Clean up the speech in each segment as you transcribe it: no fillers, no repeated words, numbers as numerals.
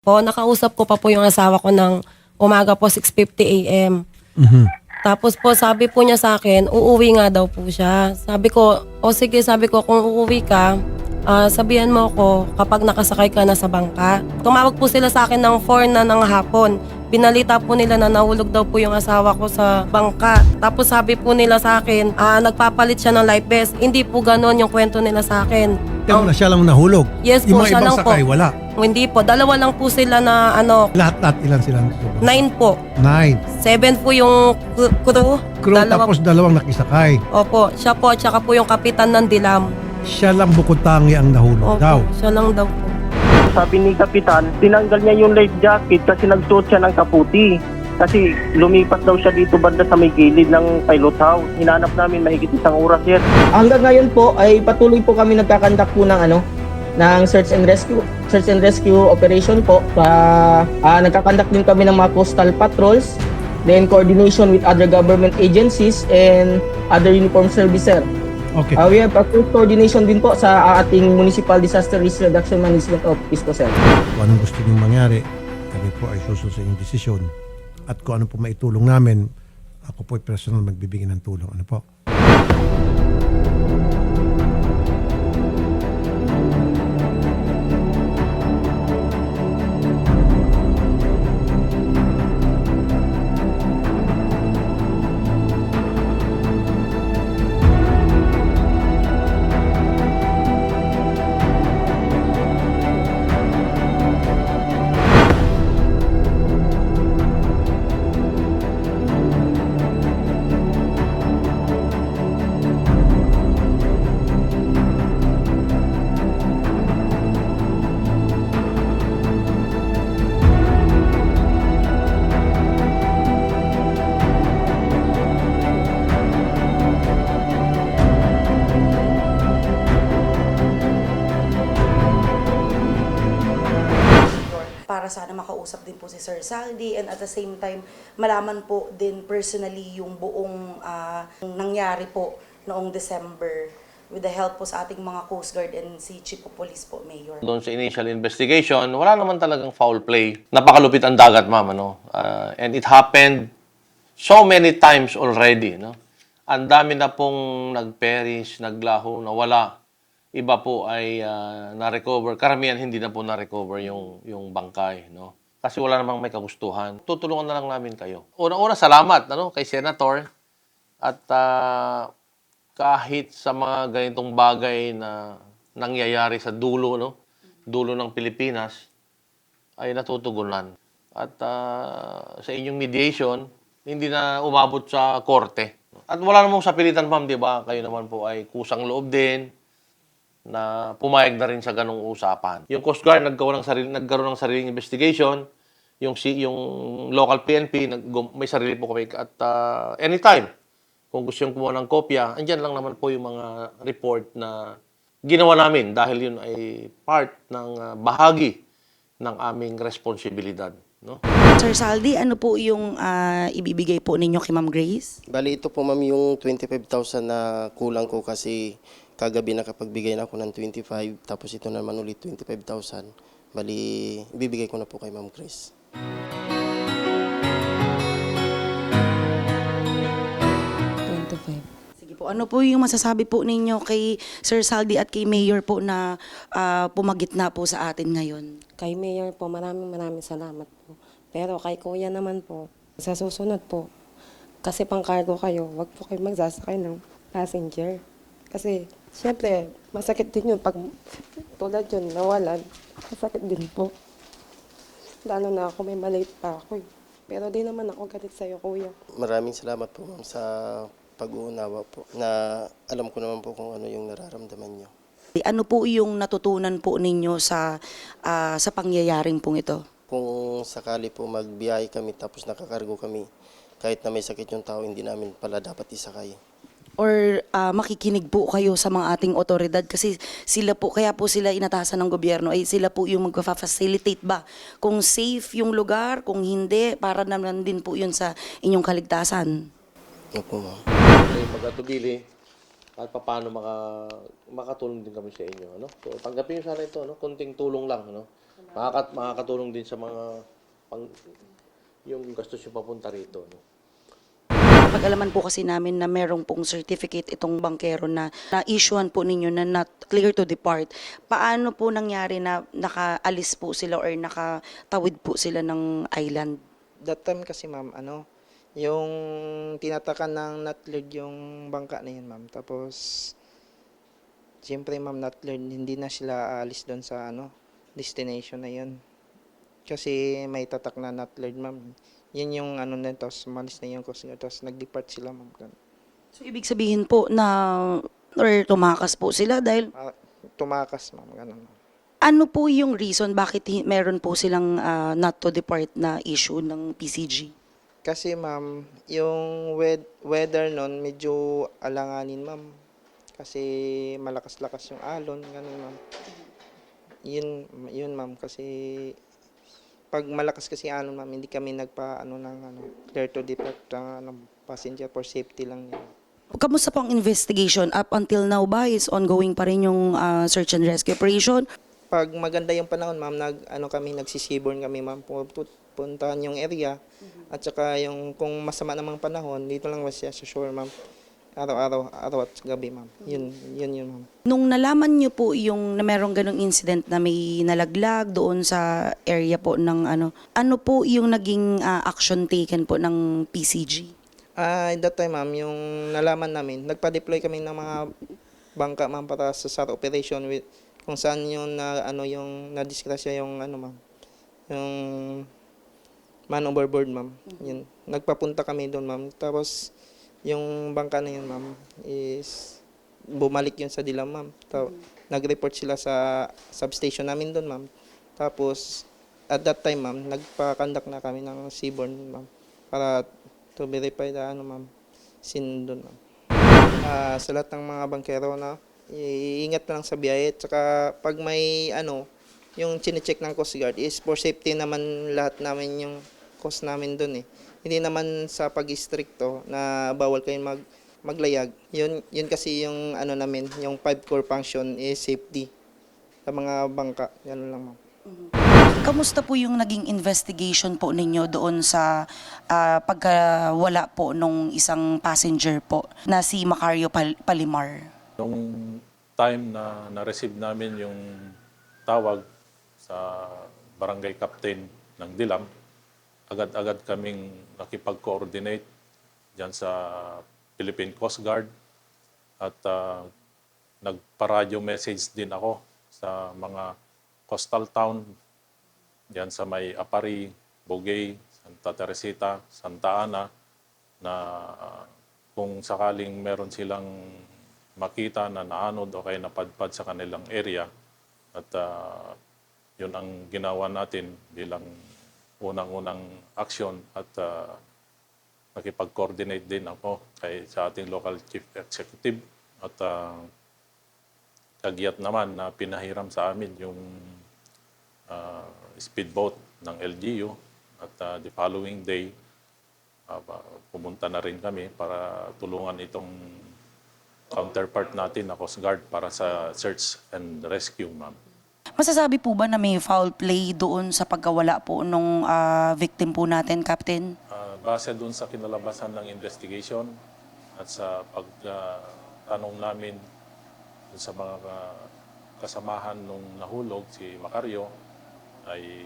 Po, nakausap ko pa po yung asawa ko ng umaga po, 6:50 AM. Tapos po, sabi po niya sa akin, uuwi nga daw po siya. Sabi ko, o sige, sabi ko, kung uuwi ka, sabihan mo ako kapag nakasakay ka na sa bangka. Tumawag po sila sa akin ng 4 na ng hapon. Binalita po nila na nahulog daw po yung asawa ko sa bangka. Tapos sabi po nila sa akin, nagpapalit siya ng life vest. Hindi po ganon yung kwento nila sa akin. Ikaw na siya lang nahulog. Yes Yung po, mga siya ibang lang po. sakay, wala. Hindi po, dalawa lang po sila na Lahat ilan sila? 9 po. 9. 7 po yung crew. Crew, tapos dalawang nakisakay. Opo, siya po at saka po yung kapitan ng Dilam. Siya lang bukod tangi ang nahulog Opo, daw. siya lang daw po. Sabi ni Kapitan, tinanggal niya yung life jacket kasi nagsuot siya ng kaputi. Kasi lumipat daw siya dito banda sa may gilid ng pilot house. Hinanap namin mahigit 1 oras yan. Hanggang ngayon po ay patuloy po kami nagkakandak po ng ng search and rescue operation po. Nagkakandak din kami ng mga coastal patrols, then coordination with other government agencies and other uniformed services. Okay. We have a close coordination din po sa ating Municipal Disaster Risk Reduction Management Office po, sir. Kung anong gusto niyong mangyari, kami po ay susunod sa inyong desisyon. At kung ano po maitulong namin, ako po ay personal magbibigay ng tulong. Ano po? Para sana makausap din po si Sir Saldi and at the same time malaman po din personally yung buong nangyari po noong December with the help po sa ating mga Coast Guard and si Chief of Police po, Mayor. Doon sa initial investigation, wala naman talagang foul play. Napakalupit ang dagat, ma'am, ano? And it happened so many times already, no? Ang dami na pong nag-perish, naglaho, nawala. Iba po ay na-recover. Karamihan hindi na po na-recover yung bangkay, no? Kasi wala namang may kagustuhan. Tutulungan na lang namin kayo. Una-una, salamat, ano, kay Senator. At kahit sa mga ganitong bagay na nangyayari sa dulo, no? Dulo ng Pilipinas, ay natutugunan. At sa inyong mediation, hindi na umabot sa korte. At wala namang sapilitan, ma'am, di ba? Kayo naman po ay kusang loob din na pumayag na rin sa ganong usapan. Yung Coast Guard nagkaroon ng sariling investigation, yung local PNP may sarili po kami at anytime kung gusto yung kumuha ng kopya, andyan lang naman po yung mga report na ginawa namin dahil yun ay part ng bahagi ng aming responsibilidad, no? Sir Saldi, ano po yung ibibigay po ninyo kay Ma'am Grace? Bali ito po, ma'am, yung 25,000 na kulang ko kasi kagabi nakapagbigay na ako ng 25, tapos ito naman ulit 25,000. Bali, ibibigay ko na po kay Ma'am Grace. Sige po, ano po yung masasabi po ninyo kay Sir Saldi at kay Mayor po na pumagitna po sa atin ngayon? Kay Mayor po, maraming salamat po. Pero kay Kuya naman po, sa susunod po, kasi pang-cargo kayo, wag po kayo magsasakay ng passenger. Kasi, syempre, masakit din yun pag tulad yun, nawalan. Masakit din po. Lalo na ako, may maliit pa ako. Pero di naman ako galit sa'yo, Kuya. Maraming salamat po, ma'am, sa pag-uunawa po, na alam ko naman po kung ano yung nararamdaman niyo. Ano po yung natutunan po ninyo sa pangyayaring pong ito? Kung sakali po magbiyahe kami tapos nakakargo kami, kahit na may sakit yung tao, hindi namin pala dapat isakay. Or makikinig po kayo sa mga ating otoridad kasi sila po, kaya po sila inatasan ng gobyerno, ay sila po yung magpa-facilitate ba kung safe yung lugar, kung hindi, para naman din po yun sa inyong kaligtasan. Opo, ma'am. Mag-atubili at paano makatulong din kami sa inyo, ano? So, tanggapin niyo sana ito, no? Konting tulong lang, ano? Makakatulong din sa mga yung gastos yung papunta rito. No? Pag-alaman po kasi namin na merong pong certificate itong bankero na na-issuean po ninyo na not clear to depart. Paano po nangyari na nakaalis po sila or nakatawid po sila ng island? That time kasi ma'am, yung tinatakan ng not cleared yung bangka na yun ma'am. Tapos, siyempre ma'am, not cleared, hindi na sila aalis doon sa destination na yun. Kasi may tatak na not cleared ma'am. Yun yung na, tapos malis na yung Coast Guard, tapos nag-depart sila ma'am. So, ibig sabihin po na or tumakas po sila dahil Tumakas ma'am, ganun. ano po yung reason bakit meron po silang not to depart na issue ng PCG? Kasi ma'am, yung weather nun medyo alanganin ma'am. Kasi malakas-lakas yung alon, ganun ma'am. Yun ma'am, kasi pag malakas kasi alon ma'am, hindi kami clear to depart passenger for safety lang yun. Kamusta po ang investigation? Up until now ba is ongoing pa rin yung search and rescue operation? Pag maganda yung panahon ma'am, nagsisiborn kami ma'am, puntahan yung area. At saka yung kung masama namang panahon, dito lang siya sa shore ma'am. Araw at gabi ma'am. Yun ma'am. Nung nalaman niyo po yung na merong ganong incident na may nalaglag doon sa area po ng ano po yung naging action taken po ng PCG? At that time ma'am, yung nalaman namin, nagpa-deploy kami ng mga bangka ma'am para sa SAR operation with kung saan yung yung na-disgrasya yung ma'am. Yung man overboard ma'am. Yun. Nagpapunta kami doon ma'am. Tapos yung bangka na yun ma'am is bumalik yun sa Dilam ma'am. Nag-report sila sa substation namin doon ma'am. Tapos at that time ma'am, nagpa-conduct na kami ng seaborne ma'am para to verify the ma'am scene doon ma'am. Sa lahat ng mga bangkero na iingat na lang sa biyahe. Tsaka pag may yung chine-check ng Coast Guard is for safety naman lahat namin yung cost namin doon eh. Hindi naman sa pag-istrikto na bawal kayong maglayag. Yun kasi yung namin, yung 5 core function is safety sa mga bangka. Yan lang ma'am. Kamusta po yung naging investigation po ninyo doon sa pagkawala po nung isang passenger po na si Macario Palimar? Nung time na na-receive namin yung tawag sa barangay captain ng Dilam, agad-agad kaming nakipag-coordinate dyan sa Philippine Coast Guard at nagpa-radio message din ako sa mga coastal town dyan sa may Apari, Bogay, Santa Teresita, Santa Ana na kung sakaling meron silang makita na naanod o kaya napadpad sa kanilang area at yun ang ginawa natin bilang unang-unang aksyon at nakipag-coordinate din ako sa ating local chief executive at kagyat naman na pinahiram sa amin yung speedboat ng LGU at the following day pumunta na rin kami para tulungan itong counterpart natin na Coast Guard para sa search and rescue, ma'am. Masasabi po ba na may foul play doon sa pagkawala po nung victim po natin, Captain? Base doon sa kinalabasan ng investigation at sa pagtanong namin sa mga kasamahan nung nahulog, si Macario, ay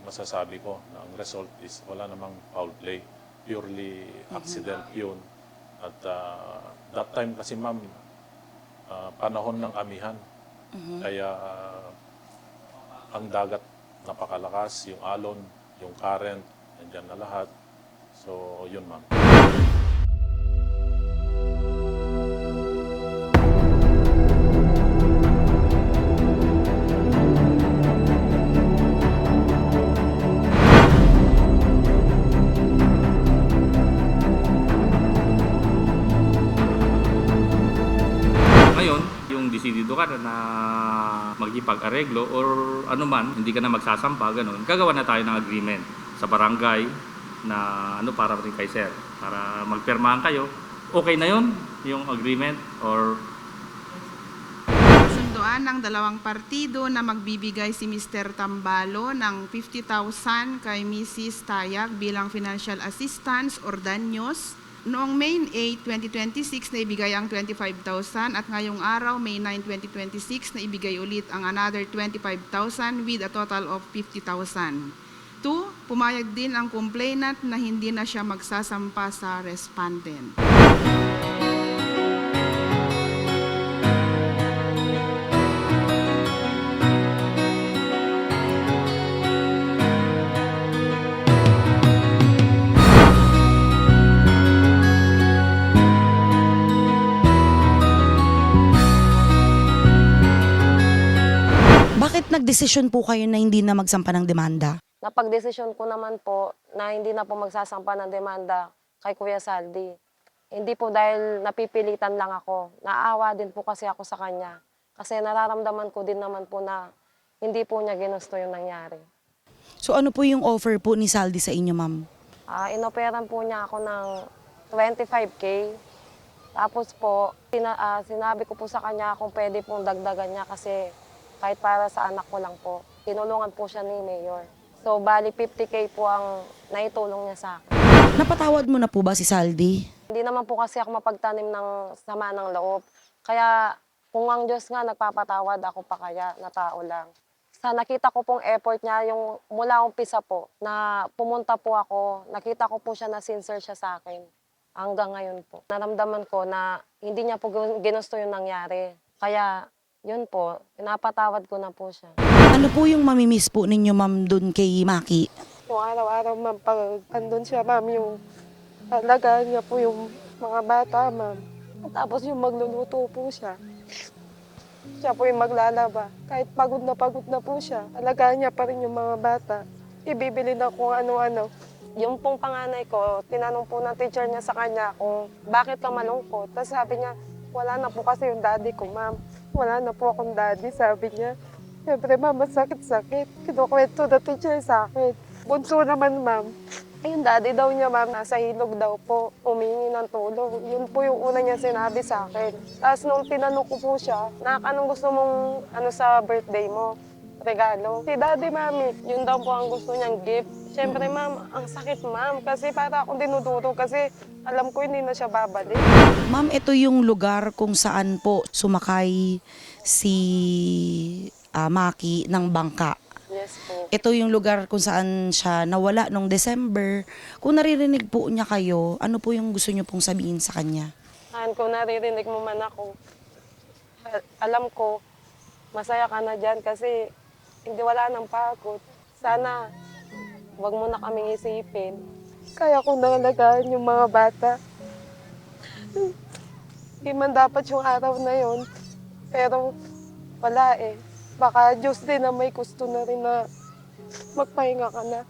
masasabi ko na ang result is wala namang foul play. Purely accident yun. At that time kasi ma'am, panahon ng amihan. Kaya ang dagat napakalakas, yung alon, yung current, nandiyan na lahat. So, yun ma'am. Ngayon, yung desidido ka na magkipag-areglo or ano man, hindi ka na magsasampa, ganun, gagawa na tayo ng agreement sa barangay na para rin kay sir. Para magpirmahan kayo. Okay na yon yung agreement or Sundo napagkasuhan ng dalawang partido na magbibigay si Mr. Tambalo ng 50,000 kay Mrs. Tayag bilang financial assistance or danyos. Noong May 8, 2026 na ibigay ang 25,000 at ngayong araw, May 9, 2026 na ibigay ulit ang another 25,000 with a total of 50,000. 2. Pumayag din ang complainant na hindi na siya magsasampa sa respondent. Bakit nagdesisyon po kayo na hindi na magsampa ng demanda? Napagdesisyon ko naman po na hindi na po magsasampa ng demanda kay Kuya Saldi. Hindi po dahil napipilitan lang ako. Naawa din po kasi ako sa kanya. Kasi nararamdaman ko din naman po na hindi po niya ginusto yung nangyari. So ano po yung offer po ni Saldi sa inyo, ma'am? Inoperan po niya ako ng 25K. Tapos po, sinabi ko po sa kanya kung pwede pong dagdagan niya kasi kahit para sa anak ko lang po. Tinulungan po siya ni Mayor. So, bali 50K po ang naitulong niya sa akin. Napatawad mo na po ba si Saldi? Hindi naman po kasi ako mapagtanim ng sama ng loob. Kaya kung ang Diyos nga nagpapatawad, ako pa kaya na tao lang. Sa nakita ko pong effort niya, yung mula umpisa po, na pumunta po ako, nakita ko po siya na sincere siya sa akin. Hanggang ngayon po. Naramdaman ko na hindi niya po ginusto yung nangyari. Kaya yun po, pinapatawad ko na po siya. Ano po yung mamimiss po ninyo, ma'am, dun kay Maki? Yung araw-araw, ma'am, pag andun siya, ma'am, yung alagaan niya po yung mga bata, ma'am. Tapos yung magluluto po siya. Siya po yung maglalaba. Kahit pagod na po siya, alagaan niya pa rin yung mga bata. Ibibili na kung ano-ano. Yung pong panganay ko, tinanong po ng teacher niya sa kanya kung bakit ka malungkot. Tapos sabi niya, wala na po kasi yung daddy ko, ma'am. Wala na po akong daddy, sabi niya. Siyempre, ma'am, masakit-sakit. Kinukwento na teacher sa akin. Bunso naman, ma'am. Yung daddy daw niya, ma'am, nasa ilog daw po, humingi ng tulong. Yun po yung una niya sinabi sa akin. Tapos nung tinanong ko po siya, anong gusto mong sa birthday mo? Regalo. Si daddy, mami, yun daw po ang gusto niyang gift. Siyempre, ma'am, ang sakit, ma'am. Kasi para akong dinuduro kasi alam ko hindi na siya babalik. Ma'am, ito yung lugar kung saan po sumakay si Maki ng bangka. Yes po. Ito yung lugar kung saan siya nawala nung December. Kung naririnig po niya kayo, ano po yung gusto niyo pong sabihin sa kanya? Kung naririnig mo man ako, alam ko, masaya ka na dyan kasi hindi wala nang pagod. Sana, wag mo na kaming isipin. Kaya ko nangalagaan yung mga bata. Hindi man dapat yung araw na yon. Pero wala eh. Baka Diyos din na may gusto na rin na magpahinga ka na.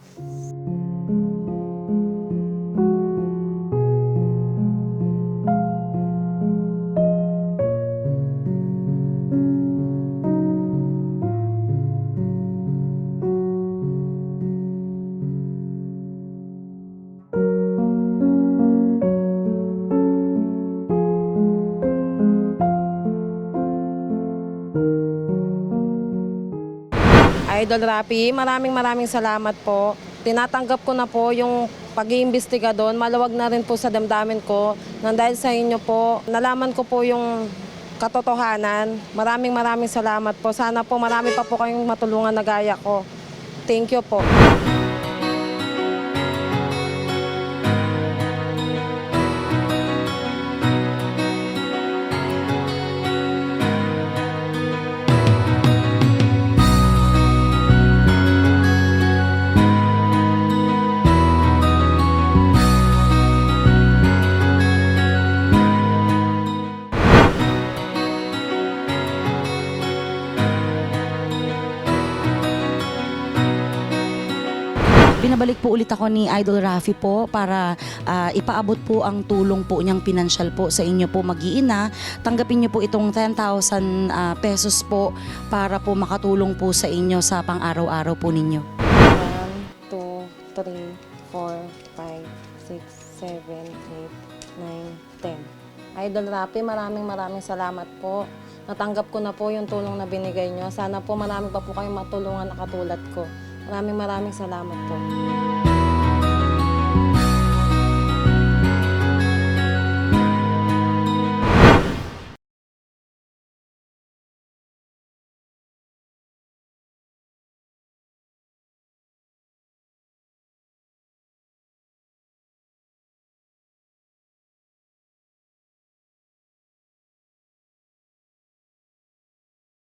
Idol Rapi, maraming salamat po. Tinatanggap ko na po yung pag-iimbestiga doon. Maluwag na rin po sa damdamin ko. Nang dahil sa inyo po, nalaman ko po yung katotohanan. Maraming salamat po. Sana po marami pa po kayong matulungan na gaya ko. Thank you po. Binabalik po ulit ako ni Idol Rafi po para ipaabot po ang tulong po niyang pinansyal po sa inyo po mag-iina. Tanggapin niyo po itong 10,000 pesos po para po makatulong po sa inyo sa pang-araw-araw po ninyo. 1, 2, 3, 4, 5, 6, 7, 8, 9, 10. Idol Rapi, maraming salamat po. natanggap ko na po yung tulong na binigay nyo. Sana po marami pa po kayong matulungan na katulad ko. Maraming salamat po.